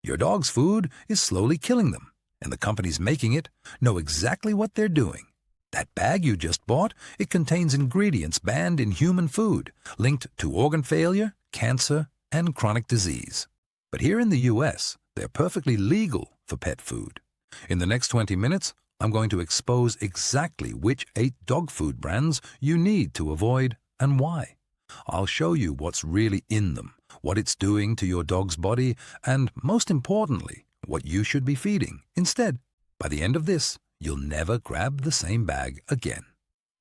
Your dog's food is slowly killing them, and the companies making it know exactly what they're doing. That bag you just bought, it contains ingredients banned in human food, linked to organ failure, cancer, and chronic disease. But here in the US, they're perfectly legal for pet food. In the next 20 minutes, I'm going to expose exactly which 8 dog food brands you need to avoid and why. I'll show you what's really in them, what it's doing to your dog's body, and most importantly, what you should be feeding instead. By the end of this, you'll never grab the same bag again.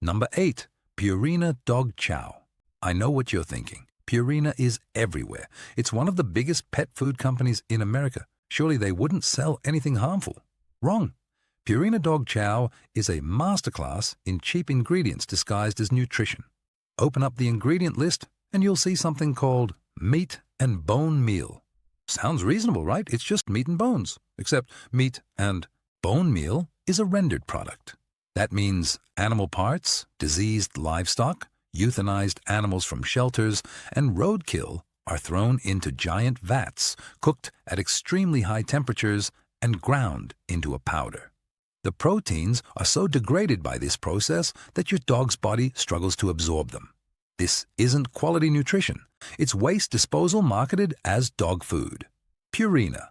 Number 8. Purina Dog Chow. I know what you're thinking. Purina is everywhere. It's one of the biggest pet food companies in America. Surely they wouldn't sell anything harmful. Wrong. Purina Dog Chow is a masterclass in cheap ingredients disguised as nutrition. Open up the ingredient list and you'll see something called meat and bone meal. Sounds reasonable, right? It's just meat and bones. Except meat and bone meal is a rendered product. That means animal parts, diseased livestock, euthanized animals from shelters, and roadkill are thrown into giant vats, cooked at extremely high temperatures, and ground into a powder. The proteins are so degraded by this process that your dog's body struggles to absorb them. This isn't quality nutrition. It's waste disposal marketed as dog food. Purina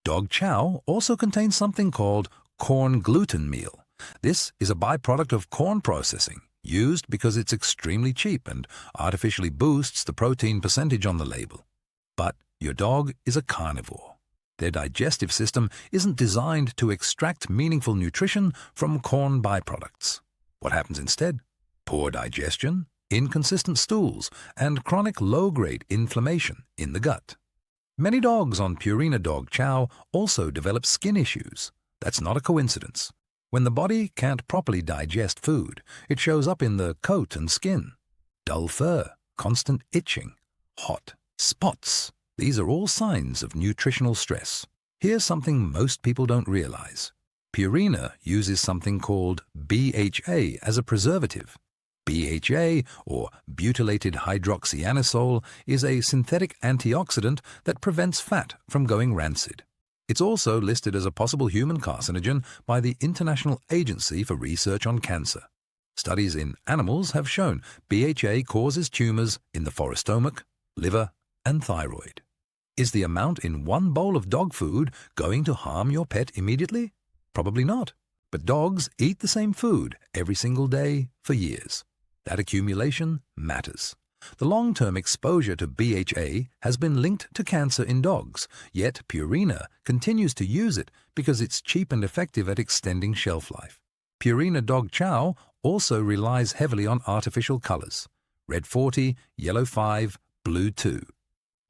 Dog Chow also contains something called corn gluten meal. This is a byproduct of corn processing, used because it's extremely cheap and artificially boosts the protein percentage on the label. But your dog is a carnivore. Their digestive system isn't designed to extract meaningful nutrition from corn byproducts. What happens instead? Poor digestion, inconsistent stools, and chronic low-grade inflammation in the gut. Many dogs on Purina Dog Chow also develop skin issues. That's not a coincidence. When the body can't properly digest food, it shows up in the coat and skin. Dull fur, constant itching, hot spots. These are all signs of nutritional stress. Here's something most people don't realize. Purina uses something called BHA as a preservative. BHA, or butylated hydroxyanisole, is a synthetic antioxidant that prevents fat from going rancid. It's also listed as a possible human carcinogen by the International Agency for Research on Cancer. Studies in animals have shown BHA causes tumors in the forostomach, liver, and thyroid. Is the amount in one bowl of dog food going to harm your pet immediately? Probably not. But dogs eat the same food every single day for years. That accumulation matters. The long-term exposure to BHA has been linked to cancer in dogs, yet Purina continues to use it because it's cheap and effective at extending shelf life. Purina Dog Chow also relies heavily on artificial colors: red 40, yellow 5, blue 2.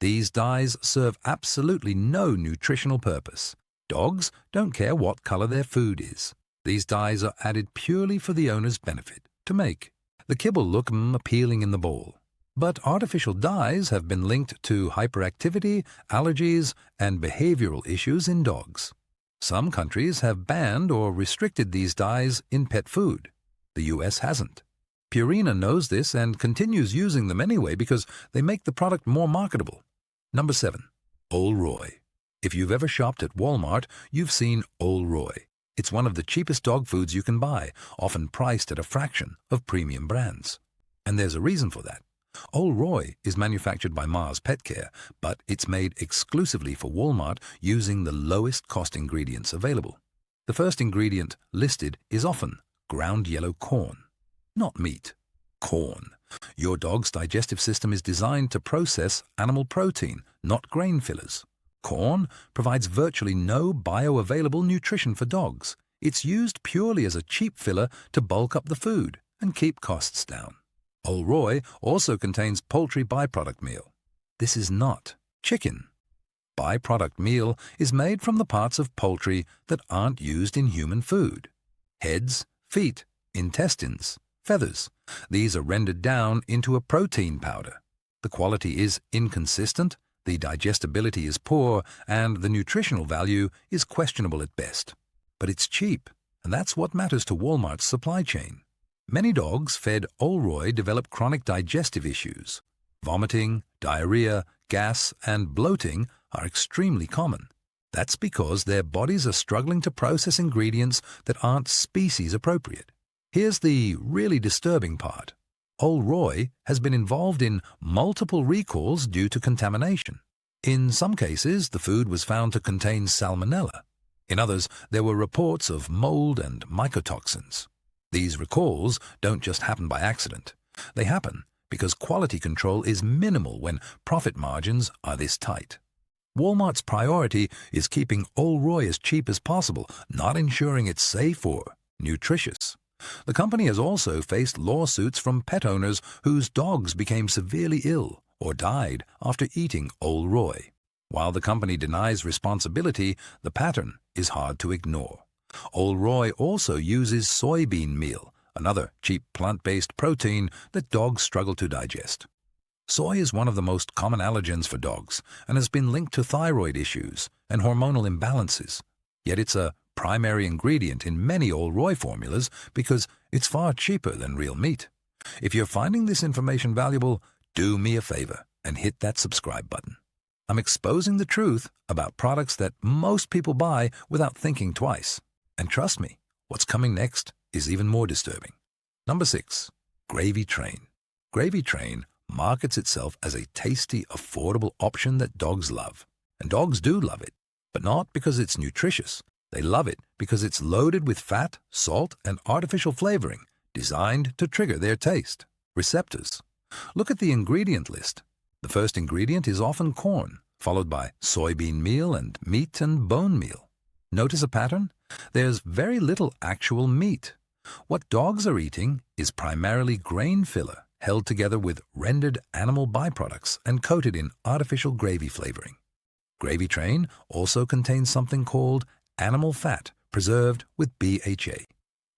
These dyes serve absolutely no nutritional purpose. Dogs don't care what color their food is. These dyes are added purely for the owner's benefit, to make the kibble look appealing in the bowl. But artificial dyes have been linked to hyperactivity, allergies, and behavioral issues in dogs. Some countries have banned or restricted these dyes in pet food. The US hasn't. Purina knows this and continues using them anyway because they make the product more marketable. Number 7. Ol Roy. If you've ever shopped at Walmart, you've seen Ol Roy. It's one of the cheapest dog foods you can buy, often priced at a fraction of premium brands. And there's a reason for that. Ol Roy is manufactured by Mars Pet Care, but it's made exclusively for Walmart using the lowest cost ingredients available. The first ingredient listed is often ground yellow corn. Not meat, corn. Your dog's digestive system is designed to process animal protein, not grain fillers. Corn provides virtually no bioavailable nutrition for dogs. It's used purely as a cheap filler to bulk up the food and keep costs down. Ol Roy also contains poultry byproduct meal. This is not chicken. Byproduct meal is made from the parts of poultry that aren't used in human food: heads, feet, intestines, feathers. These are rendered down into a protein powder. The quality is inconsistent, the digestibility is poor, and the nutritional value is questionable at best. But it's cheap, and that's what matters to Walmart's supply chain. Many dogs fed Ol Roy develop chronic digestive issues. Vomiting, diarrhea, gas, and bloating are extremely common. That's because their bodies are struggling to process ingredients that aren't species appropriate. Here's the really disturbing part. Old Roy has been involved in multiple recalls due to contamination. In some cases, the food was found to contain salmonella. In others, there were reports of mold and mycotoxins. These recalls don't just happen by accident. They happen because quality control is minimal when profit margins are this tight. Walmart's priority is keeping Old Roy as cheap as possible, not ensuring it's safe or nutritious. The company has also faced lawsuits from pet owners whose dogs became severely ill or died after eating Old Roy. While the company denies responsibility, the pattern is hard to ignore. Old Roy also uses soybean meal, another cheap plant-based protein that dogs struggle to digest. Soy is one of the most common allergens for dogs and has been linked to thyroid issues and hormonal imbalances. Yet it's a primary ingredient in many Old Roy formulas because it's far cheaper than real meat. If you're finding this information valuable, do me a favor and hit that subscribe button. I'm exposing the truth about products that most people buy without thinking twice. And trust me, what's coming next is even more disturbing. Number 6. Gravy Train. Gravy Train markets itself as a tasty, affordable option that dogs love. And dogs do love it, but not because it's nutritious. They love it because it's loaded with fat, salt, and artificial flavoring designed to trigger their taste receptors. Look at the ingredient list. The first ingredient is often corn, followed by soybean meal and meat and bone meal. Notice a pattern? There's very little actual meat. What dogs are eating is primarily grain filler held together with rendered animal byproducts and coated in artificial gravy flavoring. Gravy Train also contains something called animal fat preserved with BHA.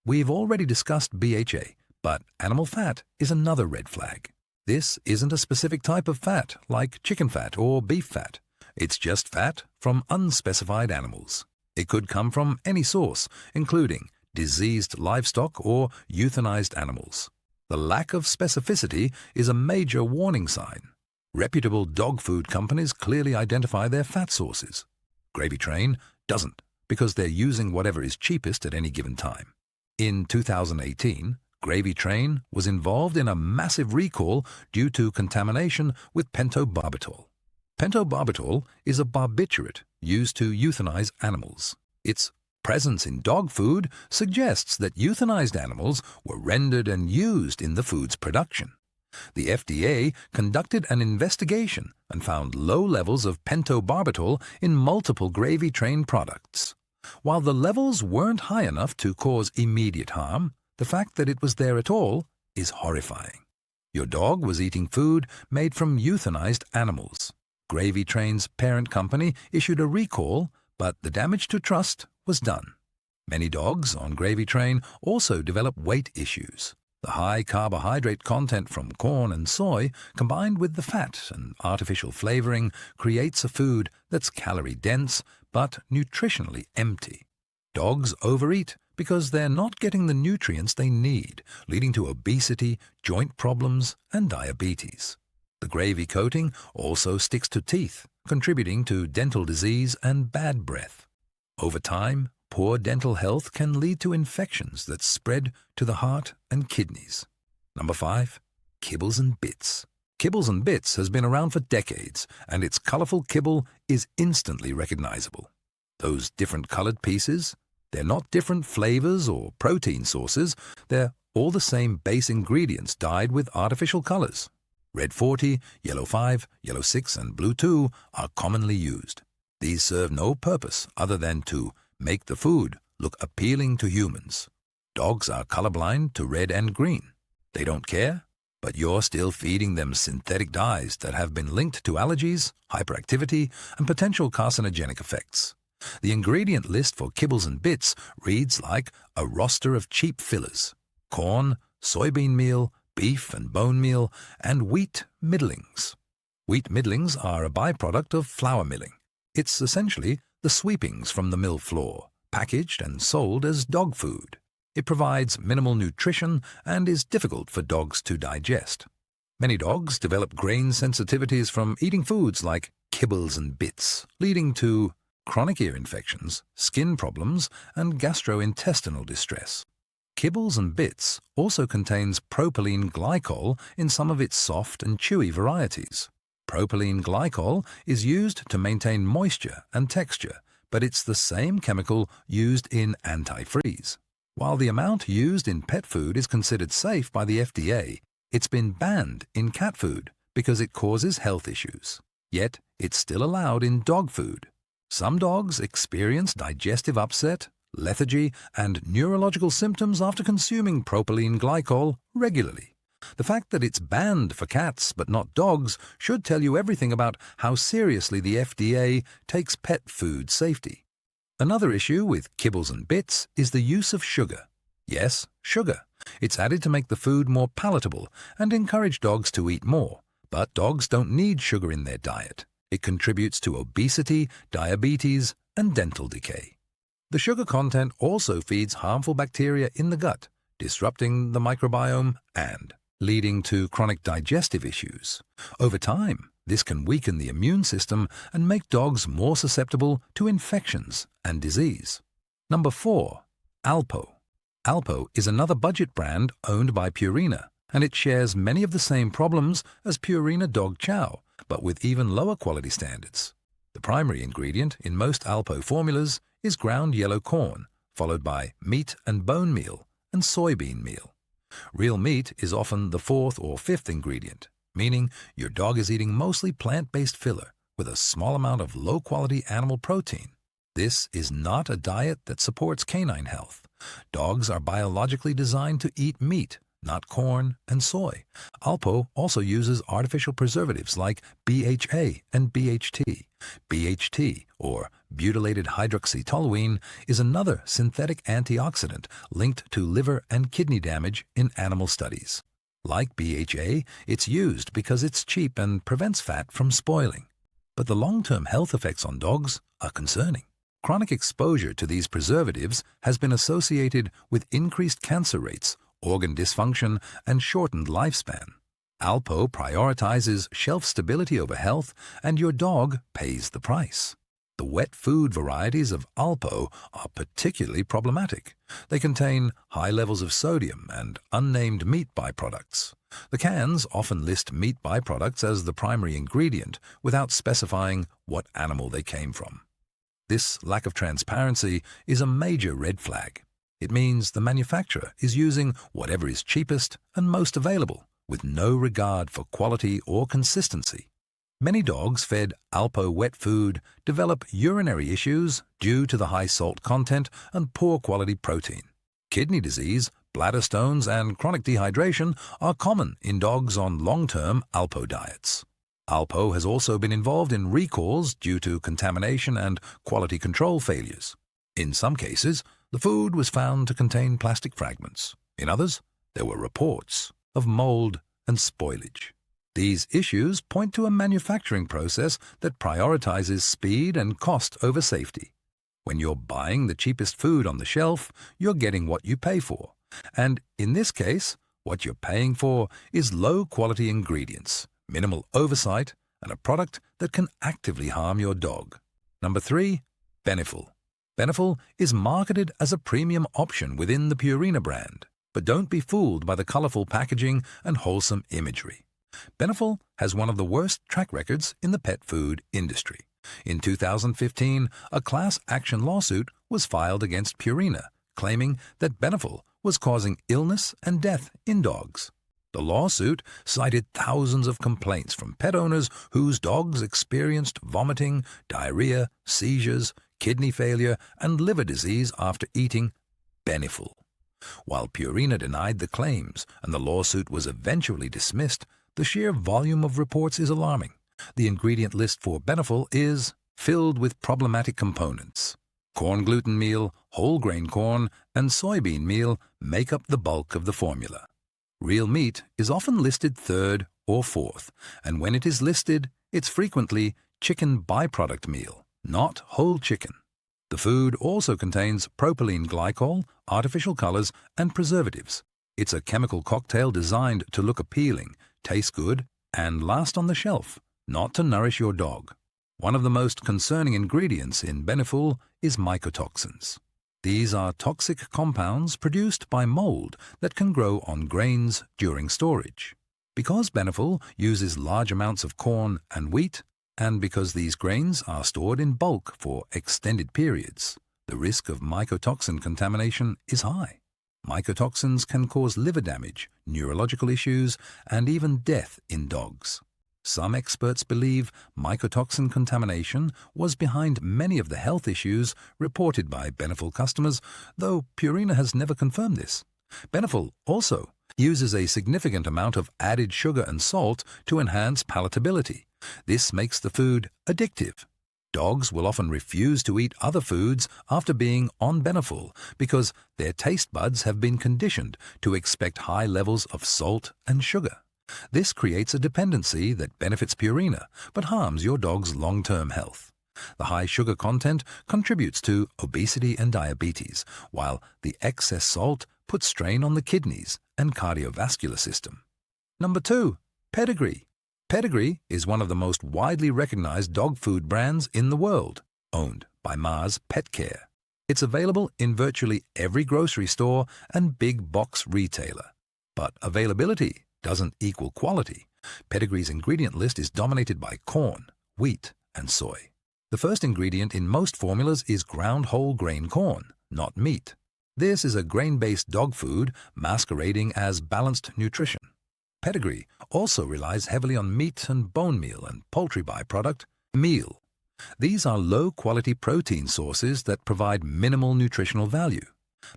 We've already discussed BHA, but animal fat is another red flag. This isn't a specific type of fat like chicken fat or beef fat. It's just fat from unspecified animals. It could come from any source, including diseased livestock or euthanized animals. The lack of specificity is a major warning sign. Reputable dog food companies clearly identify their fat sources. Gravy Train doesn't, because they're using whatever is cheapest at any given time. In 2018, Gravy Train was involved in a massive recall due to contamination with pentobarbital. Pentobarbital is a barbiturate used to euthanize animals. Its presence in dog food suggests that euthanized animals were rendered and used in the food's production. The FDA conducted an investigation and found low levels of pentobarbital in multiple Gravy Train products. While the levels weren't high enough to cause immediate harm, the fact that it was there at all is horrifying. Your dog was eating food made from euthanized animals. Gravy Train's parent company issued a recall, but the damage to trust was done. Many dogs on Gravy Train also develop weight issues. The high carbohydrate content from corn and soy, combined with the fat and artificial flavoring, creates a food that's calorie-dense but nutritionally empty. Dogs overeat because they're not getting the nutrients they need, leading to obesity, joint problems, and diabetes. The gravy coating also sticks to teeth, contributing to dental disease and bad breath. Over time, poor dental health can lead to infections that spread to the heart and kidneys. Number 5. Kibbles and Bits. Kibbles and Bits has been around for decades, and its colorful kibble is instantly recognizable. Those different colored pieces, they're not different flavors or protein sources, they're all the same base ingredients dyed with artificial colors. Red 40, yellow 5, yellow 6, and blue 2 are commonly used. These serve no purpose other than to make the food look appealing to humans. Dogs are colorblind to red and green. They don't care, but you're still feeding them synthetic dyes that have been linked to allergies, hyperactivity, and potential carcinogenic effects. The ingredient list for Kibbles and Bits reads like a roster of cheap fillers: corn, soybean meal, beef and bone meal, and wheat middlings. Wheat middlings are a byproduct of flour milling. It's essentially the sweepings from the mill floor, packaged and sold as dog food. It provides minimal nutrition and is difficult for dogs to digest. Many dogs develop grain sensitivities from eating foods like Kibbles and Bits, leading to chronic ear infections, skin problems, and gastrointestinal distress. Kibbles and Bits also contains propylene glycol in some of its soft and chewy varieties. Propylene glycol is used to maintain moisture and texture, but it's the same chemical used in antifreeze. While the amount used in pet food is considered safe by the FDA, it's been banned in cat food because it causes health issues. Yet, it's still allowed in dog food. Some dogs experience digestive upset, lethargy, and neurological symptoms after consuming propylene glycol regularly. The fact that it's banned for cats but not dogs should tell you everything about how seriously the FDA takes pet food safety. Another issue with Kibbles and Bits is the use of sugar. Yes, sugar. It's added to make the food more palatable and encourage dogs to eat more. But dogs don't need sugar in their diet. It contributes to obesity, diabetes, and dental decay. The sugar content also feeds harmful bacteria in the gut, disrupting the microbiome and leading to chronic digestive issues. Over time, this can weaken the immune system and make dogs more susceptible to infections and disease. Number 4. Alpo. Alpo is another budget brand owned by Purina, and it shares many of the same problems as Purina Dog Chow, but with even lower quality standards. The primary ingredient in most Alpo formulas is ground yellow corn, followed by meat and bone meal and soybean meal. Real meat is often the 4th or 5th ingredient, meaning your dog is eating mostly plant-based filler with a small amount of low-quality animal protein. This is not a diet that supports canine health. Dogs are biologically designed to eat meat, not corn and soy. Alpo also uses artificial preservatives like BHA and BHT. BHT, or butylated hydroxytoluene, is another synthetic antioxidant linked to liver and kidney damage in animal studies. Like BHA, it's used because it's cheap and prevents fat from spoiling. But the long-term health effects on dogs are concerning. Chronic exposure to these preservatives has been associated with increased cancer rates, organ dysfunction, and shortened lifespan. Alpo prioritizes shelf stability over health, and your dog pays the price. The wet food varieties of Alpo are particularly problematic. They contain high levels of sodium and unnamed meat byproducts. The cans often list meat byproducts as the primary ingredient without specifying what animal they came from. This lack of transparency is a major red flag. It means the manufacturer is using whatever is cheapest and most available, with no regard for quality or consistency. Many dogs fed Alpo wet food develop urinary issues due to the high salt content and poor quality protein. Kidney disease, bladder stones, and chronic dehydration are common in dogs on long-term Alpo diets. Alpo has also been involved in recalls due to contamination and quality control failures. In some cases, the food was found to contain plastic fragments. In others, there were reports of mold and spoilage. These issues point to a manufacturing process that prioritizes speed and cost over safety. When you're buying the cheapest food on the shelf, you're getting what you pay for. And in this case, what you're paying for is low-quality ingredients, minimal oversight, and a product that can actively harm your dog. Number 3. Beneful. Beneful is marketed as a premium option within the Purina brand, but don't be fooled by the colorful packaging and wholesome imagery. Beneful has one of the worst track records in the pet food industry. In 2015, a class action lawsuit was filed against Purina, claiming that Beneful was causing illness and death in dogs. The lawsuit cited thousands of complaints from pet owners whose dogs experienced vomiting, diarrhea, seizures, kidney failure, and liver disease after eating Beneful. While Purina denied the claims and the lawsuit was eventually dismissed, the sheer volume of reports is alarming. The ingredient list for Beneful is filled with problematic components. Corn gluten meal, whole grain corn, and soybean meal make up the bulk of the formula. Real meat is often listed 3rd or 4th, and when it is listed, it's frequently chicken byproduct meal, not whole chicken. The food also contains propylene glycol, artificial colors, and preservatives. It's a chemical cocktail designed to look appealing, taste good, and last on the shelf, not to nourish your dog. One of the most concerning ingredients in Beneful is mycotoxins. These are toxic compounds produced by mold that can grow on grains during storage. Because Beneful uses large amounts of corn and wheat, and because these grains are stored in bulk for extended periods, the risk of mycotoxin contamination is high. Mycotoxins can cause liver damage, neurological issues, and even death in dogs. Some experts believe mycotoxin contamination was behind many of the health issues reported by Beneful customers, though Purina has never confirmed this. Beneful also uses a significant amount of added sugar and salt to enhance palatability. This makes the food addictive. Dogs will often refuse to eat other foods after being on Beneful because their taste buds have been conditioned to expect high levels of salt and sugar. This creates a dependency that benefits Purina but harms your dog's long-term health. The high sugar content contributes to obesity and diabetes, while the excess salt puts strain on the kidneys and cardiovascular system. Number 2. Pedigree. Pedigree is one of the most widely recognized dog food brands in the world, owned by Mars Pet Care. It's available in virtually every grocery store and big box retailer. But availability doesn't equal quality. Pedigree's ingredient list is dominated by corn, wheat, and soy. The first ingredient in most formulas is ground whole grain corn, not meat. This is a grain-based dog food masquerading as balanced nutrition. Pedigree also relies heavily on meat and bone meal and poultry byproduct, meal. These are low-quality protein sources that provide minimal nutritional value.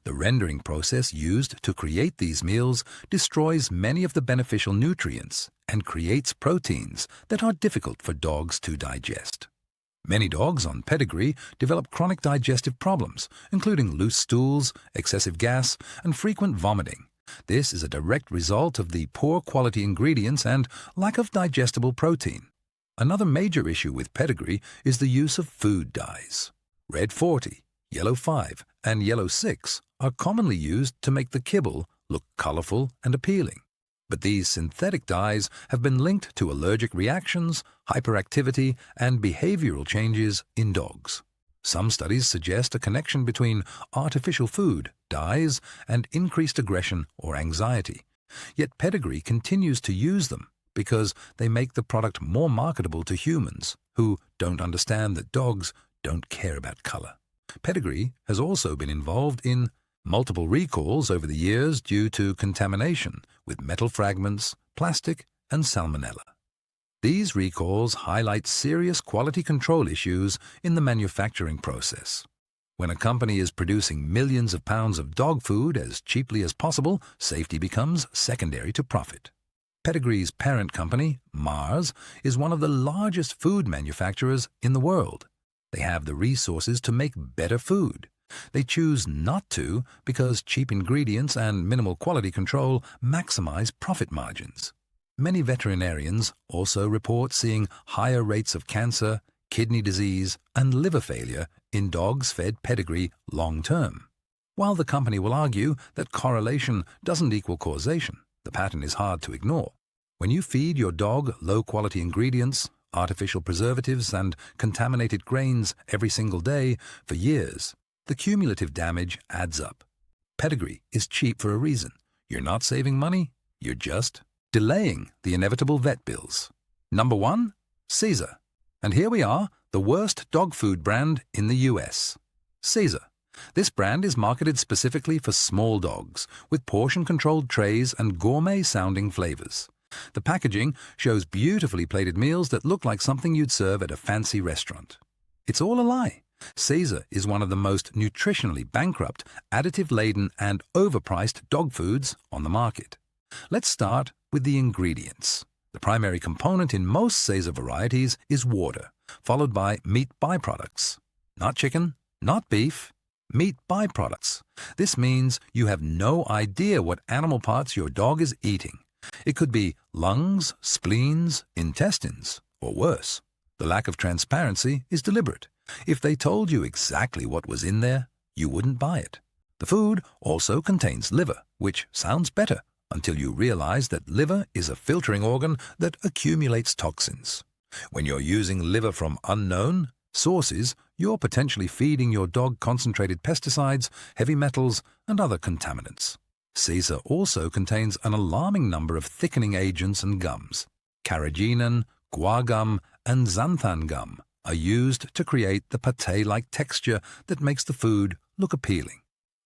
The rendering process used to create these meals destroys many of the beneficial nutrients and creates proteins that are difficult for dogs to digest. Many dogs on Pedigree develop chronic digestive problems, including loose stools, excessive gas, and frequent vomiting. This is a direct result of the poor quality ingredients and lack of digestible protein. Another major issue with Pedigree is the use of food dyes. Red 40, Yellow 5, and Yellow 6 are commonly used to make the kibble look colorful and appealing. But these synthetic dyes have been linked to allergic reactions, hyperactivity, and behavioral changes in dogs. Some studies suggest a connection between artificial food, dyes, and increased aggression or anxiety. Yet Pedigree continues to use them because they make the product more marketable to humans who don't understand that dogs don't care about color. Pedigree has also been involved in multiple recalls over the years due to contamination with metal fragments, plastic, and salmonella. These recalls highlight serious quality control issues in the manufacturing process. When a company is producing millions of pounds of dog food as cheaply as possible, safety becomes secondary to profit. Pedigree's parent company, Mars, is one of the largest food manufacturers in the world. They have the resources to make better food. They choose not to because cheap ingredients and minimal quality control maximize profit margins. Many veterinarians also report seeing higher rates of cancer, kidney disease, and liver failure in dogs fed Pedigree long-term. While the company will argue that correlation doesn't equal causation, the pattern is hard to ignore. When you feed your dog low-quality ingredients, artificial preservatives, and contaminated grains every single day for years, the cumulative damage adds up. Pedigree is cheap for a reason. You're not saving money, you're just delaying the inevitable vet bills. Number 1, Caesar. And here we are, the worst dog food brand in the US. Caesar. This brand is marketed specifically for small dogs, with portion-controlled trays and gourmet-sounding flavors. The packaging shows beautifully plated meals that look like something you'd serve at a fancy restaurant. It's all a lie. Caesar is one of the most nutritionally bankrupt, additive-laden, and overpriced dog foods on the market. Let's start with the ingredients. The primary component in most Caesar varieties is water, followed by meat byproducts. Not chicken, not beef, meat byproducts. This means you have no idea what animal parts your dog is eating. It could be lungs, spleens, intestines, or worse. The lack of transparency is deliberate. If they told you exactly what was in there, you wouldn't buy it. The food also contains liver, which sounds better until you realize that liver is a filtering organ that accumulates toxins. When you're using liver from unknown sources, you're potentially feeding your dog concentrated pesticides, heavy metals, and other contaminants. Caesar also contains an alarming number of thickening agents and gums. Carrageenan, guar gum, and xanthan gum are used to create the pate-like texture that makes the food look appealing.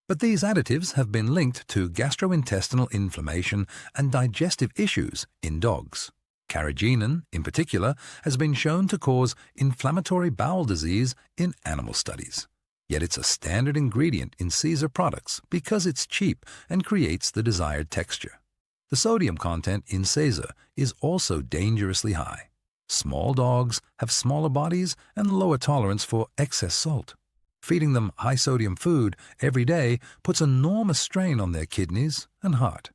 But these additives have been linked to gastrointestinal inflammation and digestive issues in dogs. Carrageenan, in particular, has been shown to cause inflammatory bowel disease in animal studies. Yet it's a standard ingredient in Caesar products because it's cheap and creates the desired texture. The sodium content in Caesar is also dangerously high. Small dogs have smaller bodies and lower tolerance for excess salt. Feeding them high-sodium food every day puts enormous strain on their kidneys and heart.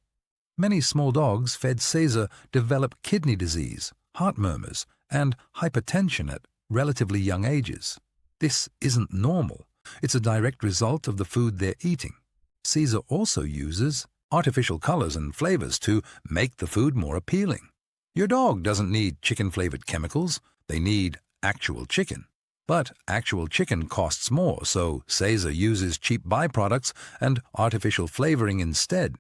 Many small dogs fed Caesar develop kidney disease, heart murmurs, and hypertension at relatively young ages. This isn't normal. It's a direct result of the food they're eating. Caesar also uses artificial colors and flavors to make the food more appealing. Your dog doesn't need chicken-flavored chemicals. They need actual chicken. But actual chicken costs more, so Caesar uses cheap byproducts and artificial flavoring instead.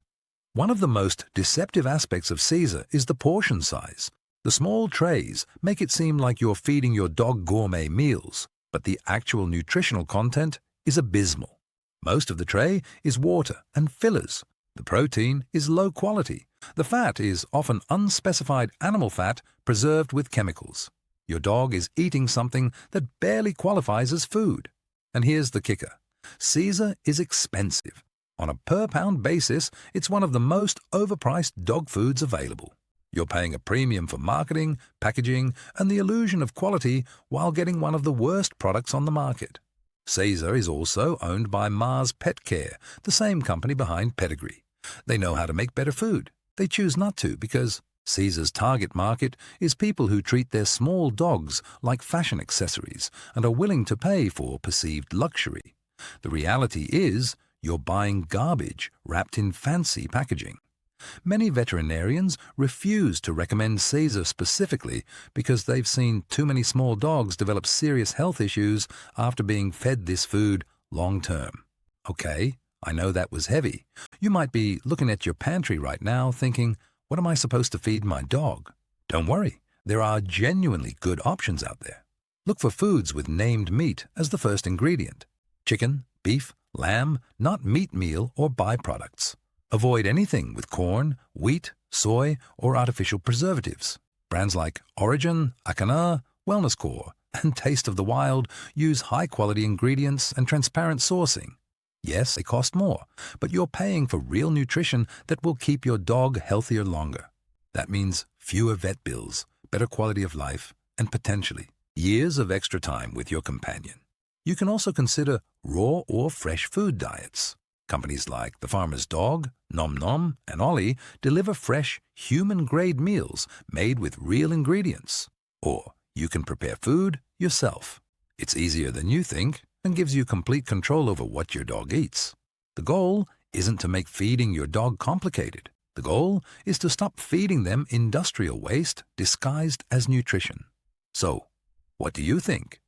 One of the most deceptive aspects of Caesar is the portion size. The small trays make it seem like you're feeding your dog gourmet meals, but the actual nutritional content is abysmal. Most of the tray is water and fillers. The protein is low quality. The fat is often unspecified animal fat preserved with chemicals. Your dog is eating something that barely qualifies as food. And here's the kicker. Caesar is expensive. On a per-pound basis, it's one of the most overpriced dog foods available. You're paying a premium for marketing, packaging, and the illusion of quality while getting one of the worst products on the market. Caesar is also owned by Mars Pet Care, the same company behind Pedigree. They know how to make better food. They choose not to because Caesar's target market is people who treat their small dogs like fashion accessories and are willing to pay for perceived luxury. The reality is, you're buying garbage wrapped in fancy packaging. Many veterinarians refuse to recommend Caesar specifically because they've seen too many small dogs develop serious health issues after being fed this food long term. Okay, I know that was heavy. You might be looking at your pantry right now thinking, what am I supposed to feed my dog? Don't worry, there are genuinely good options out there. Look for foods with named meat as the first ingredient. Chicken, beef, lamb, not meat meal or byproducts. Avoid anything with corn, wheat, soy, or artificial preservatives. Brands like Origin, Akana, Wellness Core, and Taste of the Wild use high-quality ingredients and transparent sourcing. Yes, they cost more, but you're paying for real nutrition that will keep your dog healthier longer. That means fewer vet bills, better quality of life, and potentially years of extra time with your companion. You can also consider raw or fresh food diets. Companies like The Farmer's Dog, Nom Nom, and Ollie deliver fresh, human-grade meals made with real ingredients. Or you can prepare food yourself. It's easier than you think and gives you complete control over what your dog eats. The goal isn't to make feeding your dog complicated. The goal is to stop feeding them industrial waste disguised as nutrition. So, what do you think?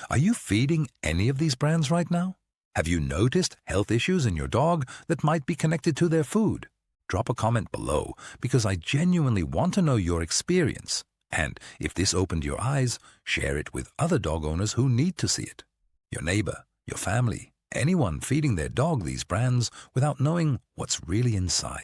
Are you feeding any of these brands right now? Have you noticed health issues in your dog that might be connected to their food? Drop a comment below because I genuinely want to know your experience. And if this opened your eyes, share it with other dog owners who need to see it. Your neighbor, your family, anyone feeding their dog these brands without knowing what's really inside.